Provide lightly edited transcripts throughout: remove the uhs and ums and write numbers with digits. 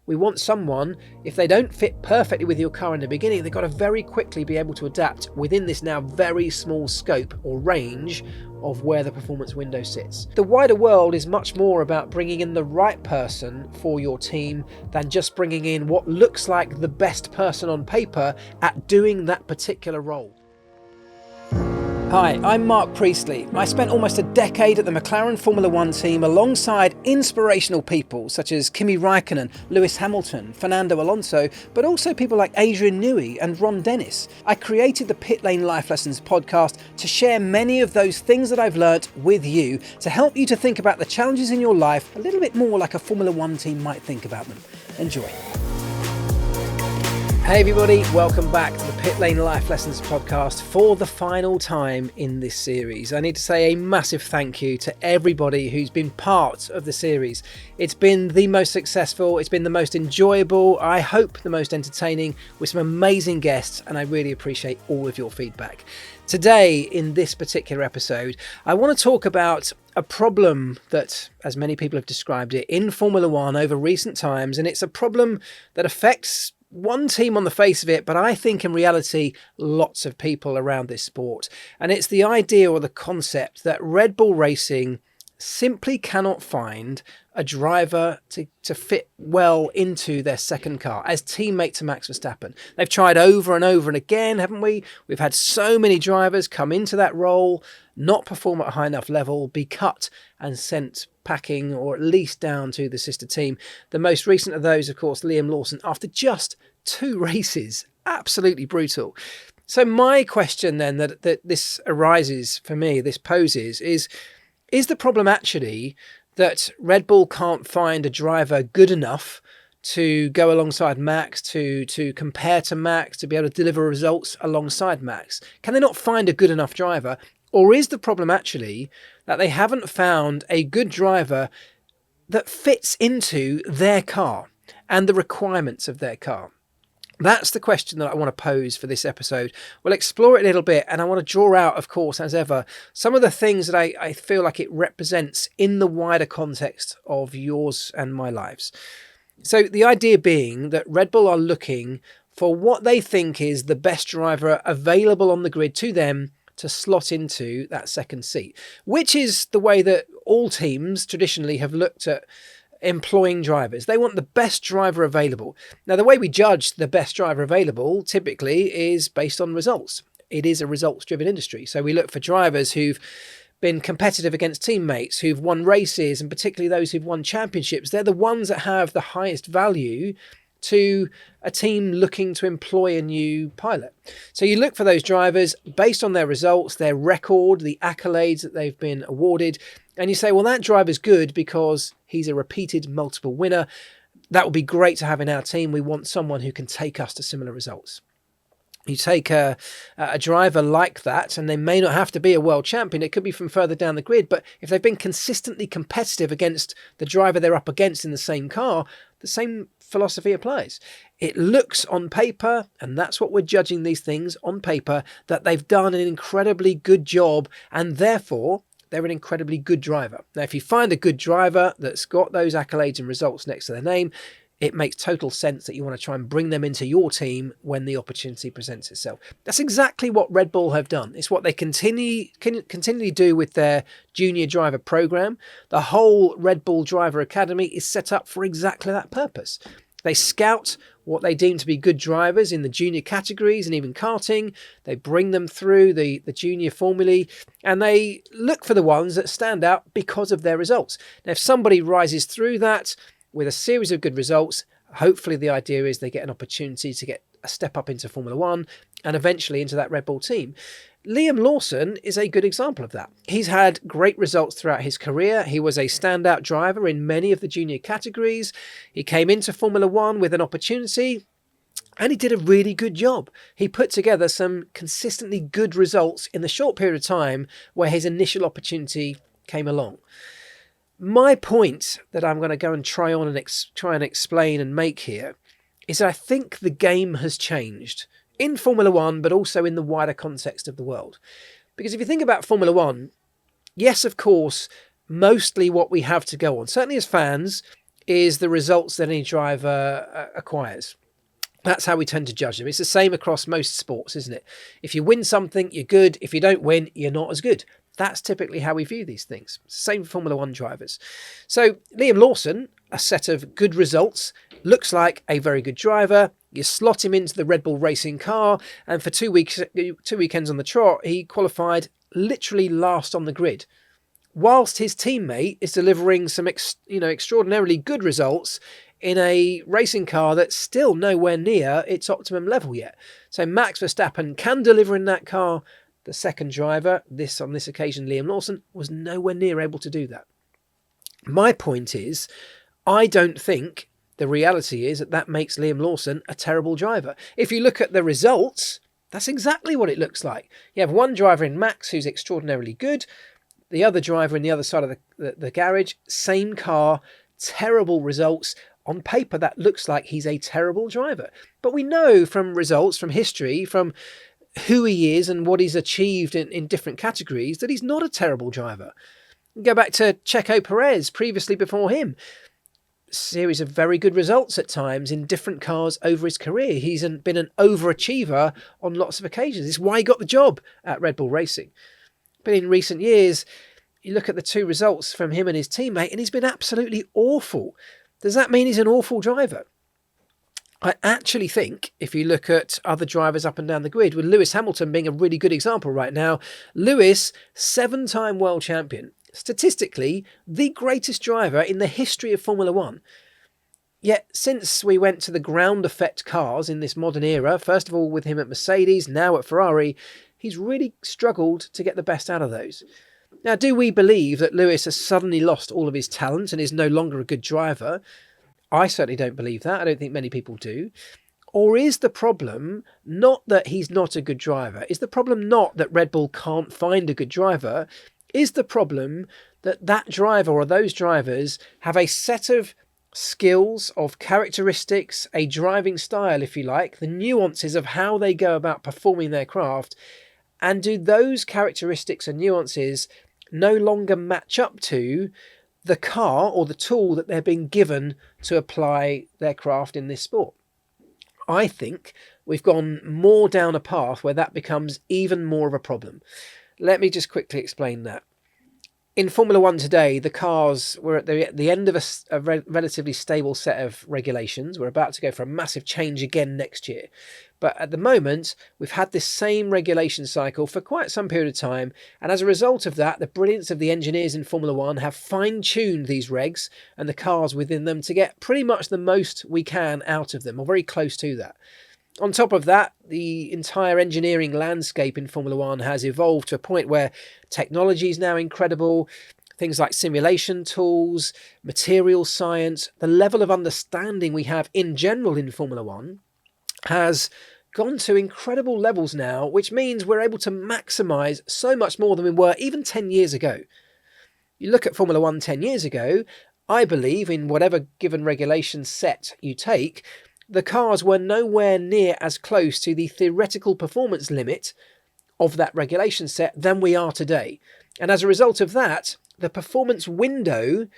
We want someone, if they don't fit perfectly with your car in the beginning, they've got to very quickly be able to adapt within this now very small scope or range of where the performance window sits. The wider world is much more about bringing in the right person for your team than just bringing in what looks like the best person on paper at doing that particular role. Hi, I'm Marc Priestley. I spent almost a decade at the McLaren Formula One team alongside inspirational people such as Kimi Raikkonen, Lewis Hamilton, Fernando Alonso, but also people like Adrian Newey and Ron Dennis. I created the Pitlane Life Lessons Podcast to share many of those things that I've learnt with you to help you to think about the challenges in your life a little bit more like a Formula One team might think about them. Enjoy. Hey everybody, welcome back to the Pitlane Life Lessons Podcast for the final time in this series. I need to say a massive thank you to everybody who's been part of the series. It's been the most successful, it's been the most enjoyable, I hope the most entertaining, with some amazing guests, and I really appreciate all of your feedback. Today, in this particular episode, I want to talk about a problem that, as many people have described it, in Formula One over recent times, and it's a problem that affects one team on the face of it, but I think in reality, lots of people around this sport. And it's the idea or the concept that Red Bull Racing simply cannot find a driver to fit well into their second car as teammate to Max Verstappen. They've tried over and over and again, haven't we? We've had so many drivers come into that role, not perform at a high enough level, be cut and sent packing, or at least down to the sister team. The most recent of those, of course, Liam Lawson, after just 2 races. Absolutely brutal. So my question then that this arises for me, this poses, is the problem actually that Red Bull can't find a driver good enough to go alongside Max, to compare to Max, to be able to deliver results alongside Max? Can they not find a good enough driver? Or is the problem actually that they haven't found a good driver that fits into their car and the requirements of their car? That's the question that I want to pose for this episode. We'll explore it a little bit, and I want to draw out, of course, as ever, some of the things that I feel like it represents in the wider context of yours and my lives. So the idea being that Red Bull are looking for what they think is the best driver available on the grid to them to slot into that second seat, which is the way that all teams traditionally have looked at employing drivers. They want the best driver available. Now, the way we judge the best driver available typically is based on results. It is a results-driven industry. So we look for drivers who've been competitive against teammates, who've won races, and particularly those who've won championships. They're the ones that have the highest value to a team looking to employ a new pilot. So you look for those drivers based on their results, their record, the accolades that they've been awarded, and you say, well, that driver's good because he's a repeated multiple winner. That would be great to have in our team. We want someone who can take us to similar results. You take a driver like that, and they may not have to be a world champion. It could be from further down the grid, but if they've been consistently competitive against the driver they're up against in the same car, the same philosophy applies. It looks on paper, and that's what we're judging these things on paper, that they've done an incredibly good job, and therefore they're an incredibly good driver. Now, if you find a good driver that's got those accolades and results next to their name, it makes total sense that you want to try and bring them into your team when the opportunity presents itself. That's exactly what Red Bull have done. It's what they continually do with their junior driver program. The whole Red Bull Driver Academy is set up for exactly that purpose. They scout what they deem to be good drivers in the junior categories and even karting. They bring them through the junior formulae, and they look for the ones that stand out because of their results. Now, if somebody rises through that with a series of good results, hopefully the idea is they get an opportunity to get a step up into Formula One and eventually into that Red Bull team. Liam Lawson is a good example of that. He's had great results throughout his career. He was a standout driver in many of the junior categories. He came into Formula One with an opportunity, and he did a really good job. He put together some consistently good results in the short period of time where his initial opportunity came along. My point that I'm going to go and try and explain and make here is that I think the game has changed in Formula One, but also in the wider context of the world. Because if you think about Formula One, yes, of course, mostly what we have to go on, certainly as fans, is the results that any driver acquires. That's how we tend to judge them. It's the same across most sports, isn't it? If you win something, you're good. If you don't win, you're not as good. That's typically how we view these things. Same for Formula One drivers. So Liam Lawson, a set of good results, looks like a very good driver. You slot him into the Red Bull racing car, and for 2 weekends on the trot, he qualified literally last on the grid, whilst his teammate is delivering some extraordinarily good results in a racing car that's still nowhere near its optimum level yet. So Max Verstappen can deliver in that car. The second driver, on this occasion, Liam Lawson, was nowhere near able to do that. My point is, I don't think the reality is that makes Liam Lawson a terrible driver. If you look at the results, that's exactly what it looks like. You have one driver in Max who's extraordinarily good, the other driver in the other side of the garage, same car, terrible results. On paper, that looks like he's a terrible driver. But we know from results, from history, from who he is and what he's achieved in different categories, that he's not a terrible driver. Go back to Checo Perez, previously before him. Series of very good results at times in different cars over his career. He's been an overachiever on lots of occasions. It's why he got the job at Red Bull Racing. But in recent years, you look at the two results from him and his teammate, and he's been absolutely awful. Does that mean he's an awful driver? I actually think, if you look at other drivers up and down the grid, with Lewis Hamilton being a really good example right now, Lewis, 7-time world champion, statistically the greatest driver in the history of Formula One. Yet since we went to the ground effect cars in this modern era, first of all with him at Mercedes, now at Ferrari, he's really struggled to get the best out of those. Now, do we believe that Lewis has suddenly lost all of his talent and is no longer a good driver? I certainly don't believe that. I don't think many people do. Or is the problem not that he's not a good driver? Is the problem not that Red Bull can't find a good driver? Is the problem that driver or those drivers have a set of skills, of characteristics, a driving style, if you like, the nuances of how they go about performing their craft, and do those characteristics and nuances no longer match up to the car or the tool that they're being given to apply their craft in this sport? I think we've gone more down a path where that becomes even more of a problem. Let me just quickly explain that. In Formula One today, the cars, we're at the end of a relatively stable set of regulations. We're about to go for a massive change again next year. But at the moment, we've had this same regulation cycle for quite some period of time. And as a result of that, the brilliance of the engineers in Formula One have fine-tuned these regs and the cars within them to get pretty much the most we can out of them, or very close to that. On top of that, the entire engineering landscape in Formula One has evolved to a point where technology is now incredible. Things like simulation tools, material science, the level of understanding we have in general in Formula One has gone to incredible levels now, which means we're able to maximize so much more than we were even 10 years ago. You look at Formula One 10 years ago, I believe in whatever given regulation set you take, the cars were nowhere near as close to the theoretical performance limit of that regulation set than we are today. And as a result of that, the performance window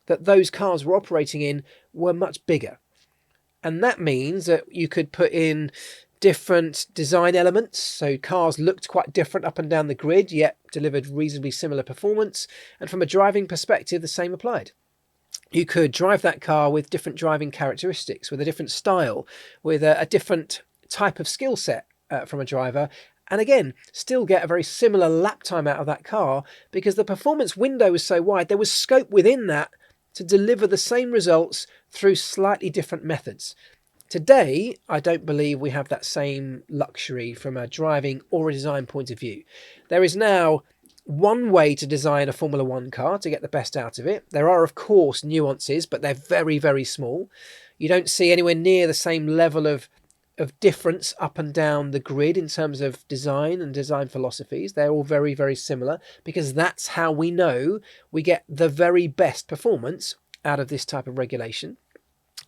that those cars were operating in were much bigger. And that means that you could put in different design elements. So cars looked quite different up and down the grid, yet delivered reasonably similar performance. And from a driving perspective, the same applied. You could drive that car with different driving characteristics, with a different style, with a different type of skill set from a driver, and again, still get a very similar lap time out of that car because the performance window was so wide, there was scope within that to deliver the same results through slightly different methods. Today, I don't believe we have that same luxury from a driving or a design point of view. There is now one way to design a Formula One car to get the best out of it. There are, of course, nuances, but they're very, very small. You don't see anywhere near the same level of difference up and down the grid in terms of design and design philosophies. They're all very, very similar because that's how we know we get the very best performance out of this type of regulation.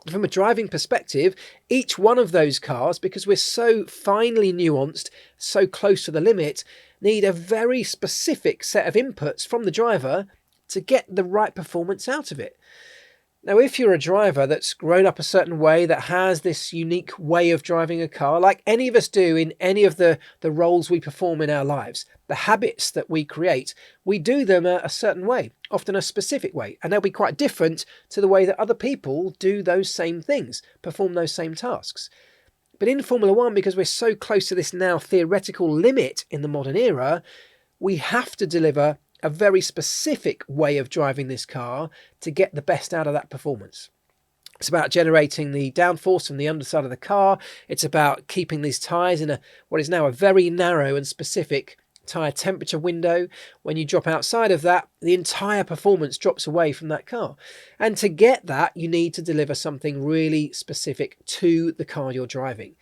From a driving perspective, each one of those cars, because we're so finely nuanced, so close to the limit, need a very specific set of inputs from the driver to get the right performance out of it. Now, if you're a driver that's grown up a certain way, that has this unique way of driving a car, like any of us do in any of the roles we perform in our lives, the habits that we create, we do them a certain way, often a specific way, and they'll be quite different to the way that other people do those same things, perform those same tasks. But in Formula One, because we're so close to this now theoretical limit in the modern era, we have to deliver a very specific way of driving this car to get the best out of that performance. It's about generating the downforce from the underside of the car. It's about keeping these tyres in what is now a very narrow and specific tyre temperature window. When you drop outside of that, the entire performance drops away from that car. And to get that, you need to deliver something really specific to the car you're driving.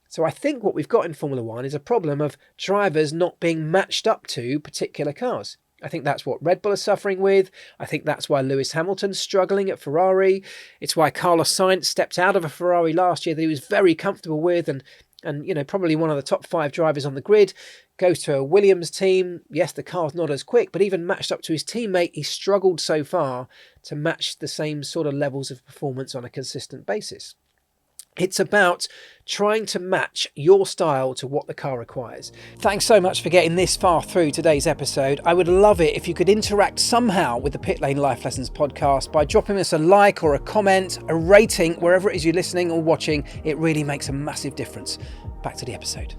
So I think what we've got in Formula One is a problem of drivers not being matched up to particular cars. I think that's what Red Bull is suffering with. I think that's why Lewis Hamilton's struggling at Ferrari. It's why Carlos Sainz stepped out of a Ferrari last year that he was very comfortable with and probably one of the top 5 drivers on the grid, goes to a Williams team. Yes, the car's not as quick, but even matched up to his teammate, he struggled so far to match the same sort of levels of performance on a consistent basis. It's about trying to match your style to what the car requires. Thanks so much for getting this far through today's episode. I would love it if you could interact somehow with the Pitlane Life Lessons podcast by dropping us a like or a comment, a rating, wherever it is you're listening or watching. It really makes a massive difference. Back to the episode.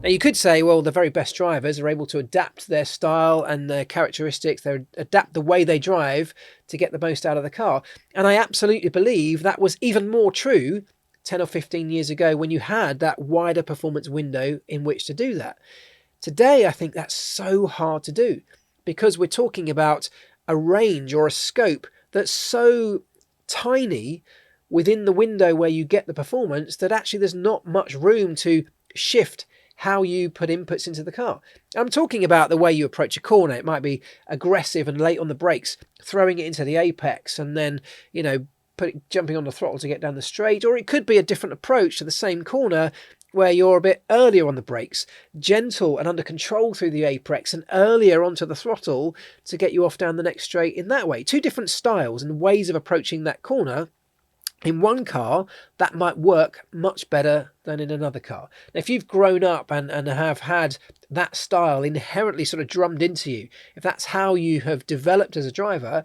Now, you could say, well, the very best drivers are able to adapt their style and their characteristics, they adapt the way they drive to get the most out of the car. And I absolutely believe that was even more true 10 or 15 years ago when you had that wider performance window in which to do that. Today, I think that's so hard to do because we're talking about a range or a scope that's so tiny within the window where you get the performance that actually there's not much room to shift how you put inputs into the car. I'm talking about the way you approach a corner. It might be aggressive and late on the brakes, throwing it into the apex and then, jumping on the throttle to get down the straight, or it could be a different approach to the same corner where you're a bit earlier on the brakes, gentle and under control through the apex and earlier onto the throttle to get you off down the next straight in that way. 2 different styles and ways of approaching that corner. In one car, that might work much better than in another car. Now, if you've grown up and have had that style inherently sort of drummed into you, if that's how you have developed as a driver,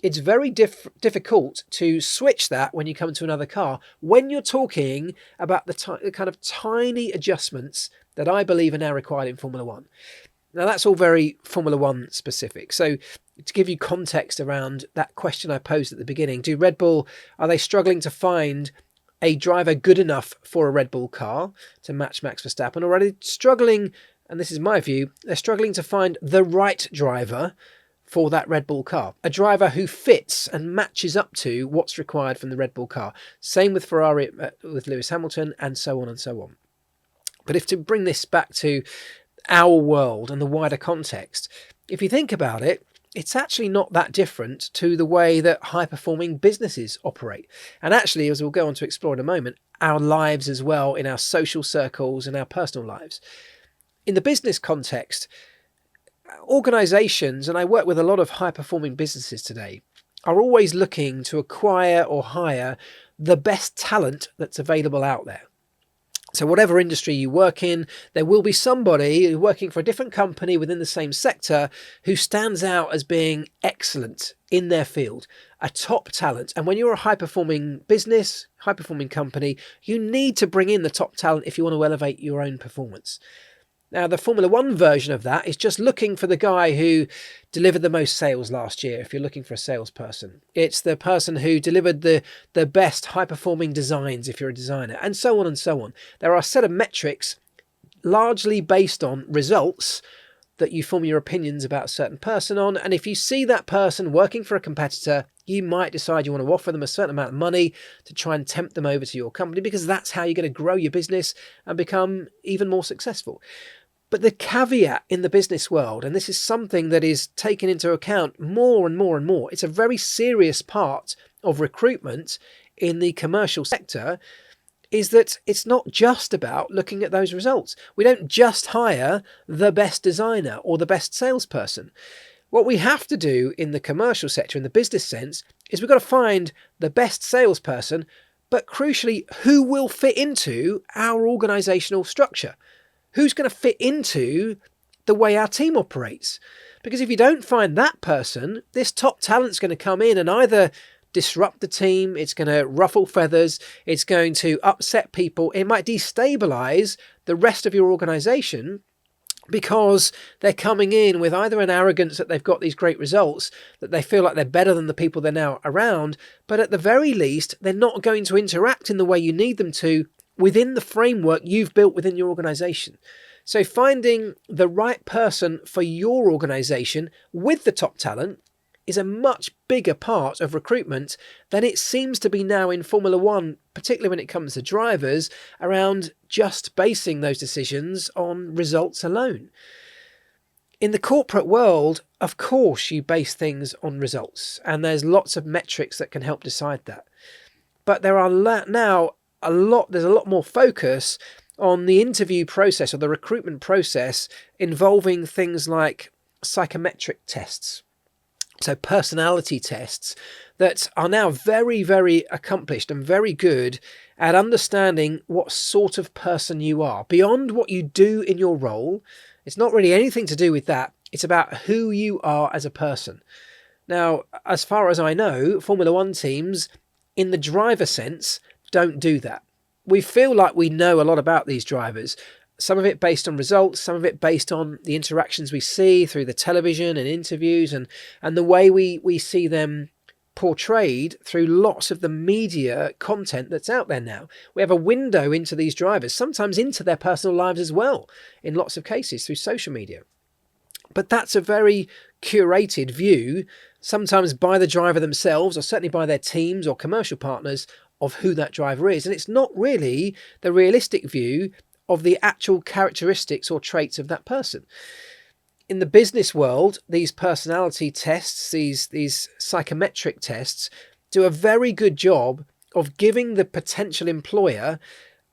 it's very difficult to switch that when you come to another car, when you're talking about the kind of tiny adjustments that I believe are now required in Formula One. Now, that's all very Formula One specific. So to give you context around that question I posed at the beginning, Red Bull, are they struggling to find a driver good enough for a Red Bull car to match Max Verstappen, or are they struggling, and this is my view, they're struggling to find the right driver for that Red Bull car, a driver who fits and matches up to what's required from the Red Bull car. Same with Ferrari, with Lewis Hamilton, and so on and so on. But if to bring this back to our world and the wider context, if you think about it, it's actually not that different to the way that high-performing businesses operate. And actually, as we'll go on to explore in a moment, our lives as well, in our social circles and our personal lives. In the business context, organizations, and I work with a lot of high-performing businesses today, are always looking to acquire or hire the best talent that's available out there. So whatever industry you work in, there will be somebody working for a different company within the same sector who stands out as being excellent in their field, a top talent. And when you're a high-performing business, high-performing company, you need to bring in the top talent if you want to elevate your own performance. Now, the Formula One version of that is just looking for the guy who delivered the most sales last year, if you're looking for a salesperson. It's the person who delivered the best high-performing designs, if you're a designer, and so on and so on. There are a set of metrics largely based on results that you form your opinions about a certain person on. And if you see that person working for a competitor, you might decide you want to offer them a certain amount of money to try and tempt them over to your company, because that's how you're going to grow your business and become even more successful. But the caveat in the business world, and this is something that is taken into account more and more and more, it's a very serious part of recruitment in the commercial sector, is that it's not just about looking at those results. We don't just hire the best designer or the best salesperson. What we have to do in the commercial sector, in the business sense, is we've got to find the best salesperson, but crucially, who will fit into our organizational structure? Who's going to fit into the way our team operates? Because if you don't find that person, this top talent's going to come in and either disrupt the team, it's going to ruffle feathers, it's going to upset people, it might destabilize the rest of your organization, because they're coming in with either an arrogance that they've got these great results, that they feel like they're better than the people they're now around, but at the very least, they're not going to interact in the way you need them to within the framework you've built within your organization. So finding the right person for your organization with the top talent is a much bigger part of recruitment than it seems to be now in Formula One, particularly when it comes to drivers, around just basing those decisions on results alone. In the corporate world, of course, you base things on results, and there's lots of metrics that can help decide that. But there are now there's a lot more focus on the interview process or the recruitment process involving things like psychometric tests. So personality tests that are now very, very accomplished and very good at understanding what sort of person you are. Beyond what you do in your role, it's not really anything to do with that. It's about who you are as a person. Now, as far as I know, Formula One teams, in the driver sense, don't do that. We feel like we know a lot about these drivers. Some of it based on results, some of it based on the interactions we see through the television and interviews and the way we see them portrayed through lots of the media content that's out there now. We have a window into these drivers, sometimes into their personal lives as well, in lots of cases through social media. But that's a very curated view, sometimes by the driver themselves, or certainly by their teams or commercial partners, of who that driver is. And it's not really the realistic view of the actual characteristics or traits of that person. In the business world, these personality tests, these psychometric tests, do a very good job of giving the potential employer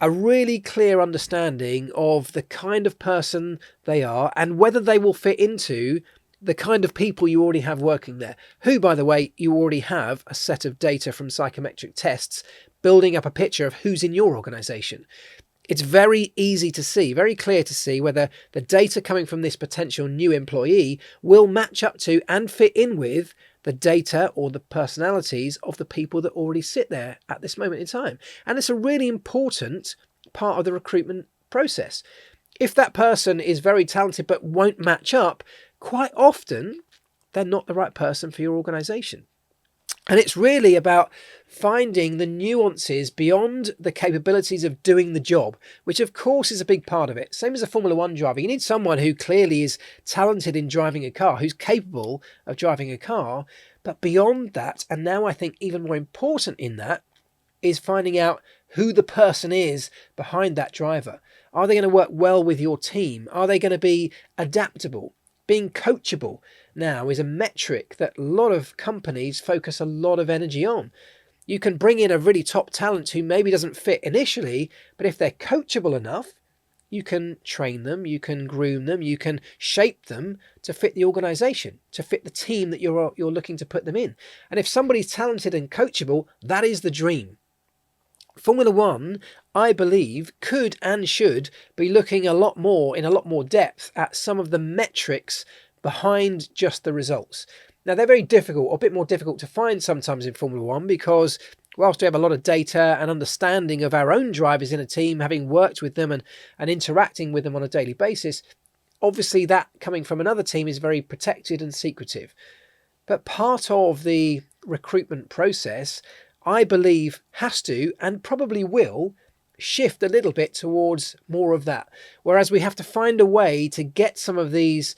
a really clear understanding of the kind of person they are and whether they will fit into the kind of people you already have working there, who, by the way, you already have a set of data from psychometric tests building up a picture of who's in your organization. It's very easy to see, very clear to see whether the data coming from this potential new employee will match up to and fit in with the data or the personalities of the people that already sit there at this moment in time. And it's a really important part of the recruitment process. If that person is very talented but won't match up, quite often they're not the right person for your organization. And it's really about finding the nuances beyond the capabilities of doing the job, which of course is a big part of it. Same as a Formula One driver. You need someone who clearly is talented in driving a car, who's capable of driving a car. But beyond that, and now I think even more important in that, is finding out who the person is behind that driver. Are they going to work well with your team? Are they going to be adaptable? Being coachable now is a metric that a lot of companies focus a lot of energy on. You can bring in a really top talent who maybe doesn't fit initially, but if they're coachable enough, you can train them, you can groom them, you can shape them to fit the organization, to fit the team that you're looking to put them in. And if somebody's talented and coachable, that is the dream. Formula One, I believe, could and should be looking in a lot more depth at some of the metrics behind just the results. Now, they're very difficult, or a bit more difficult to find sometimes in Formula One, because whilst we have a lot of data and understanding of our own drivers in a team, having worked with them and interacting with them on a daily basis, obviously that coming from another team is very protected and secretive. But part of the recruitment process, I believe, has to and probably will shift a little bit towards more of that. Whereas we have to find a way to get some of these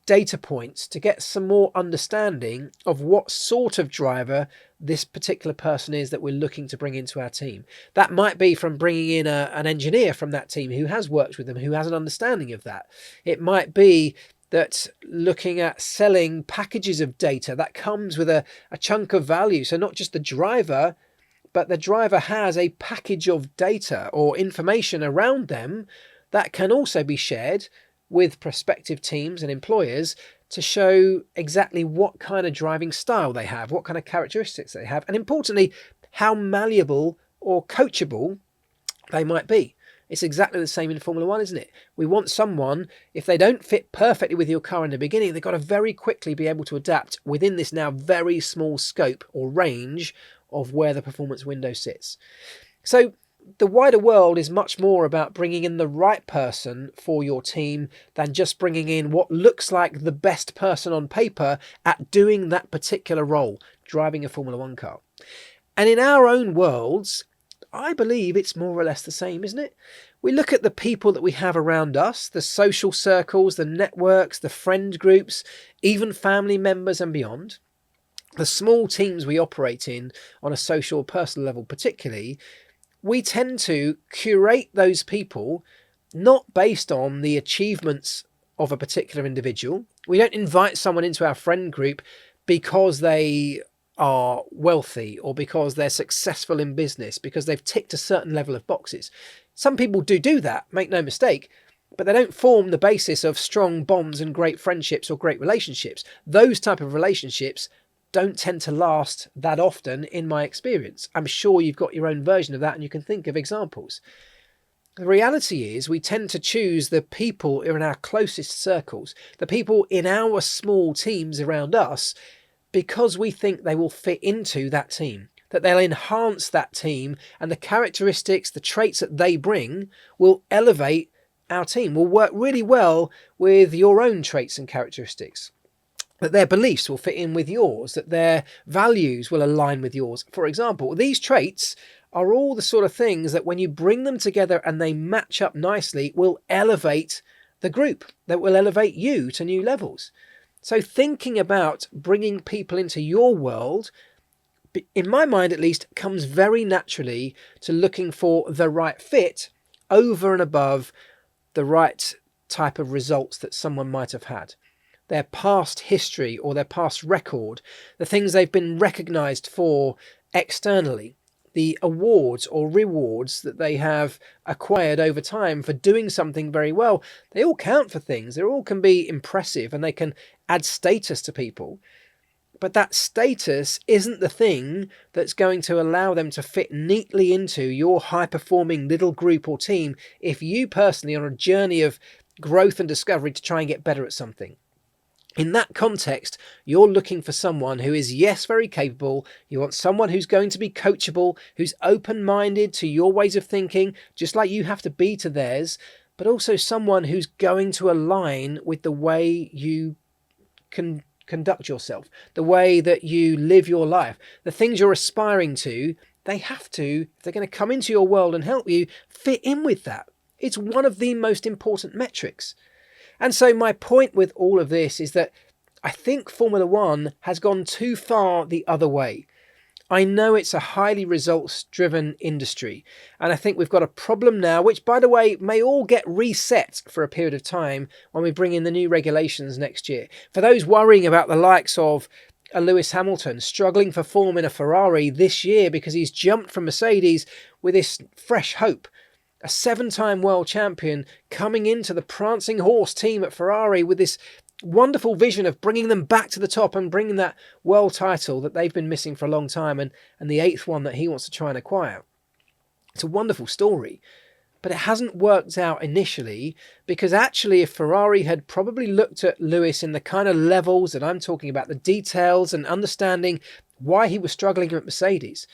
data points, to get some more understanding of what sort of driver this particular person is that we're looking to bring into our team. That might be from bringing in an engineer from that team who has worked with them, who has an understanding of that. It might be that looking at selling packages of data that comes with a chunk of value. So not just the driver, but the driver has a package of data or information around them that can also be shared with prospective teams and employers to show exactly what kind of driving style they have, what kind of characteristics they have, and importantly, how malleable or coachable they might be. It's exactly the same in Formula One, isn't it? We want someone, if they don't fit perfectly with your car in the beginning, they've got to very quickly be able to adapt within this now very small scope or range of where the performance window sits. So the wider world is much more about bringing in the right person for your team than just bringing in what looks like the best person on paper at doing that particular role, driving a Formula One car. And in our own worlds, I believe it's more or less the same, isn't it? We look at the people that we have around us, the social circles, the networks, the friend groups, even family members and beyond. The small teams we operate in on a social or personal level particularly, we tend to curate those people not based on the achievements of a particular individual. We don't invite someone into our friend group because they are wealthy or because they're successful in business, because they've ticked a certain level of boxes. Some people do that, make no mistake, but they don't form the basis of strong bonds and great friendships or great relationships. Those type of relationships don't tend to last that often in my experience. I'm sure you've got your own version of that and you can think of examples. The reality is we tend to choose the people in our closest circles, the people in our small teams around us, because we think they will fit into that team, that they'll enhance that team, and the characteristics, the traits that they bring will elevate our team, will work really well with your own traits and characteristics, that their beliefs will fit in with yours, that their values will align with yours. For example, these traits are all the sort of things that when you bring them together and they match up nicely, will elevate the group, that will elevate you to new levels. So thinking about bringing people into your world, in my mind at least, comes very naturally to looking for the right fit over and above the right type of results that someone might have had. Their past history or their past record, the things they've been recognized for externally, the awards or rewards that they have acquired over time for doing something very well, they all count for things. They all can be impressive and they can add status to people. But that status isn't the thing that's going to allow them to fit neatly into your high-performing little group or team if you personally are on a journey of growth and discovery to try and get better at something. In that context, you're looking for someone who is, yes, very capable. You want someone who's going to be coachable, who's open-minded to your ways of thinking, just like you have to be to theirs, but also someone who's going to align with the way you can conduct yourself, the way that you live your life, the things you're aspiring to. They have to, if they're going to come into your world and help you, fit in with that. It's one of the most important metrics. And so my point with all of this is that I think Formula One has gone too far the other way. I know it's a highly results-driven industry, and I think we've got a problem now, which, by the way, may all get reset for a period of time when we bring in the new regulations next year. For those worrying about the likes of a Lewis Hamilton struggling for form in a Ferrari this year because he's jumped from Mercedes with this fresh hope, a 7-time world champion coming into the prancing horse team at Ferrari with this wonderful vision of bringing them back to the top and bringing that world title that they've been missing for a long time, and the 8th one that he wants to try and acquire. It's a wonderful story, but it hasn't worked out initially because actually if Ferrari had probably looked at Lewis in the kind of levels that I'm talking about, the details and understanding why he was struggling at Mercedes,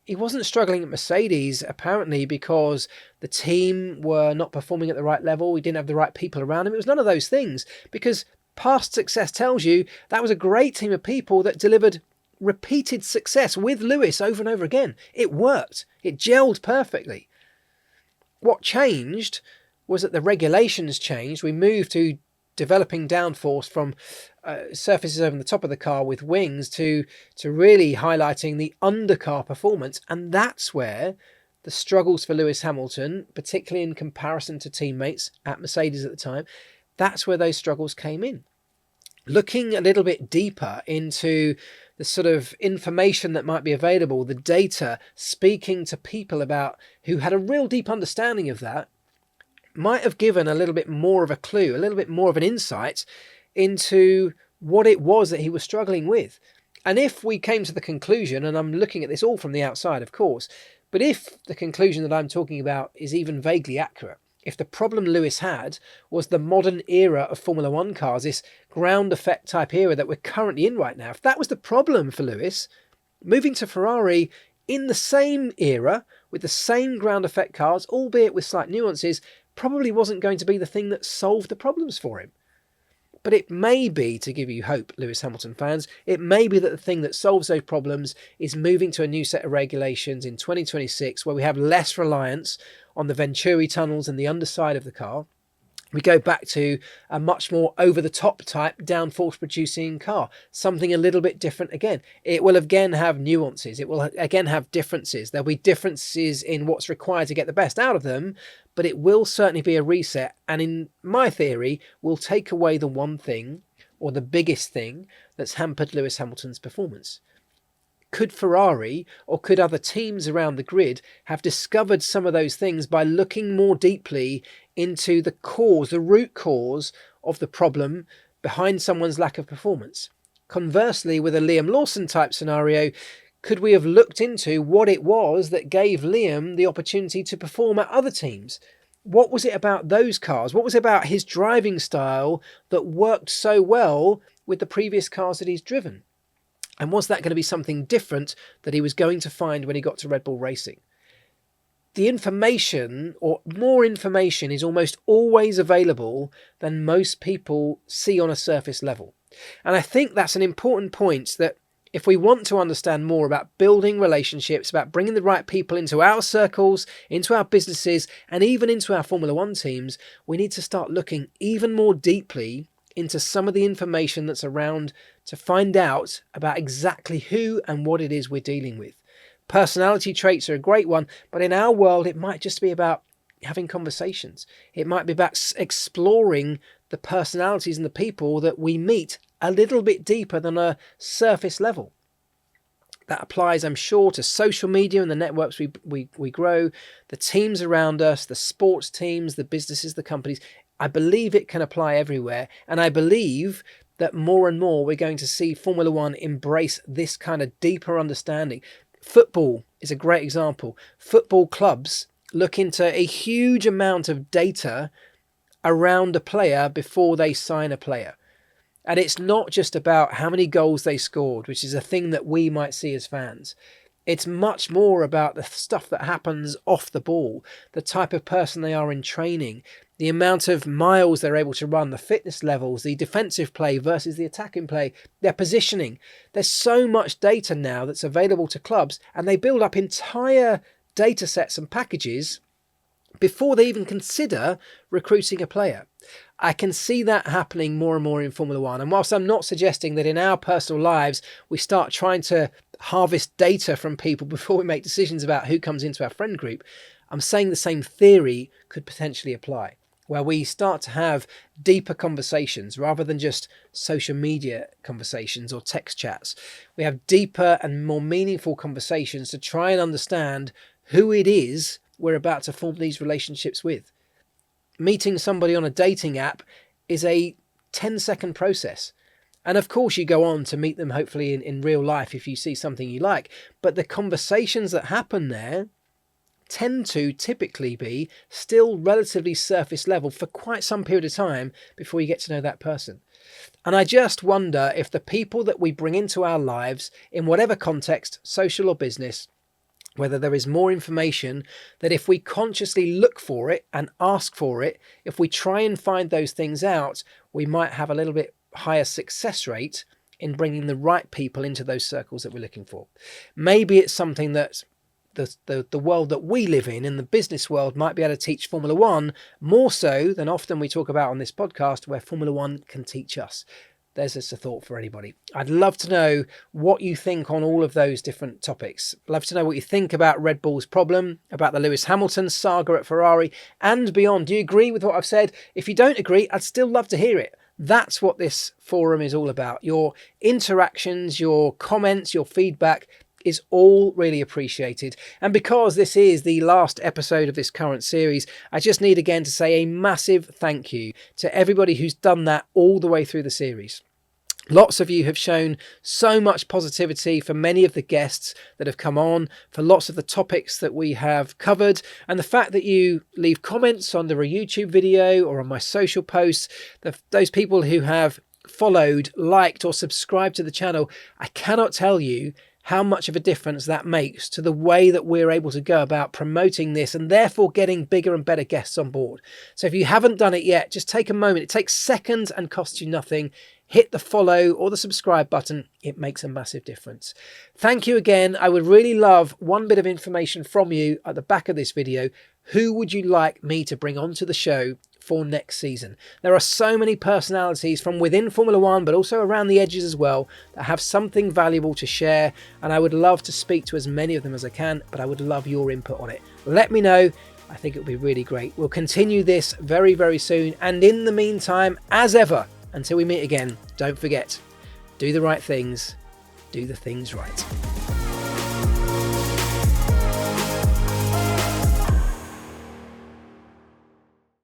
he wasn't struggling at Mercedes apparently because the team were not performing at the right level. He didn't have the right people around him. It was none of those things, because past success tells you that was a great team of people that delivered repeated success with Lewis over and over again. It worked. It gelled perfectly. What changed was that the regulations changed. We moved to developing downforce from surfaces over the top of the car with wings to really highlighting the undercar performance. And that's where the struggles for Lewis Hamilton, particularly in comparison to teammates at Mercedes at the time, that's where those struggles came in. Looking a little bit deeper into the sort of information that might be available, the data, speaking to people about who had a real deep understanding of that, might have given a little bit more of a clue, a little bit more of an insight into what it was that he was struggling with. And if we came to the conclusion, and I'm looking at this all from the outside, of course, but if the conclusion that I'm talking about is even vaguely accurate, if the problem Lewis had was the modern era of Formula One cars, this ground effect type era that we're currently in right now, if that was the problem for Lewis, moving to Ferrari in the same era with the same ground effect cars, albeit with slight nuances, probably wasn't going to be the thing that solved the problems for him. But it may be, to give you hope, Lewis Hamilton fans, it may be that the thing that solves those problems is moving to a new set of regulations in 2026 where we have less reliance on the Venturi tunnels and the underside of the car. We go back to a much more over-the-top type downforce producing car, something a little bit different again. It will again have nuances. It will again have differences. There'll be differences in what's required to get the best out of them, but it will certainly be a reset. And in my theory, will take away the one thing or the biggest thing that's hampered Lewis Hamilton's performance. Could Ferrari or could other teams around the grid have discovered some of those things by looking more deeply into the cause, the root cause of the problem behind someone's lack of performance? Conversely, with a Liam Lawson type scenario, could we have looked into what it was that gave Liam the opportunity to perform at other teams? What was it about those cars? What was it about his driving style that worked so well with the previous cars that he's driven? And was that going to be something different that he was going to find when he got to Red Bull Racing? The information, or more information, is almost always available than most people see on a surface level. And I think that's an important point, that if we want to understand more about building relationships, about bringing the right people into our circles, into our businesses, and even into our Formula One teams, we need to start looking even more deeply into some of the information that's around to find out about exactly who and what it is we're dealing with. Personality traits are a great one, but in our world, it might just be about having conversations. It might be about exploring the personalities and the people that we meet a little bit deeper than a surface level. That applies, I'm sure, to social media and the networks we grow, the teams around us, the sports teams, the businesses, the companies. I believe it can apply everywhere. And I believe that more and more we're going to see Formula One embrace this kind of deeper understanding. Football is a great example. Football clubs look into a huge amount of data around a player before they sign a player. And it's not just about how many goals they scored, which is a thing that we might see as fans. It's much more about the stuff that happens off the ball, the type of person they are in training, the amount of miles they're able to run, the fitness levels, the defensive play versus the attacking play, their positioning. There's so much data now that's available to clubs, and they build up entire data sets and packages before they even consider recruiting a player. I can see that happening more and more in Formula One. And whilst I'm not suggesting that in our personal lives we start trying to harvest data from people before we make decisions about who comes into our friend group, I'm saying the same theory could potentially apply, where we start to have deeper conversations rather than just social media conversations or text chats. We have deeper and more meaningful conversations to try and understand who it is we're about to form these relationships with. Meeting somebody on a dating app is a 10-second process. And of course you go on to meet them hopefully in real life if you see something you like. But the conversations that happen there tend to typically be still relatively surface level for quite some period of time before you get to know that person. And I just wonder if the people that we bring into our lives, in whatever context, social or business, whether there is more information that if we consciously look for it and ask for it, if we try and find those things out, we might have a little bit higher success rate in bringing the right people into those circles that we're looking for. Maybe it's something that the world that we live in the business world, might be able to teach Formula One more so than often we talk about on this podcast, where Formula One can teach us. There's just a thought for anybody. I'd love to know what you think on all of those different topics. Love to know what you think about Red Bull's problem, about the Lewis Hamilton saga at Ferrari and beyond. Do you agree with what I've said? If you don't agree, I'd still love to hear it. That's what this forum is all about. Your interactions, your comments, your feedback is all really appreciated. And because this is the last episode of this current series, I just need again to say a massive thank you to everybody who's done that all the way through the series. Lots of you have shown so much positivity for many of the guests that have come on, for lots of the topics that we have covered, and the fact that you leave comments under a YouTube video or on my social posts, those people who have followed, liked or subscribed to the channel, I cannot tell you how much of a difference that makes to the way that we're able to go about promoting this and therefore getting bigger and better guests on board. So if you haven't done it yet, just take a moment. It takes seconds and costs you nothing. Hit the follow or the subscribe button. It makes a massive difference. Thank you again. I would really love one bit of information from you at the back of this video. Who would you like me to bring onto the show for next season? There are so many personalities from within Formula One, but also around the edges as well, that have something valuable to share, and I would love to speak to as many of them as I can, but I would love your input on it. Let me know. I think it would be really great. We'll continue this very, very soon, and in the meantime, as ever, until we meet again, don't forget, do the right things, do the things right.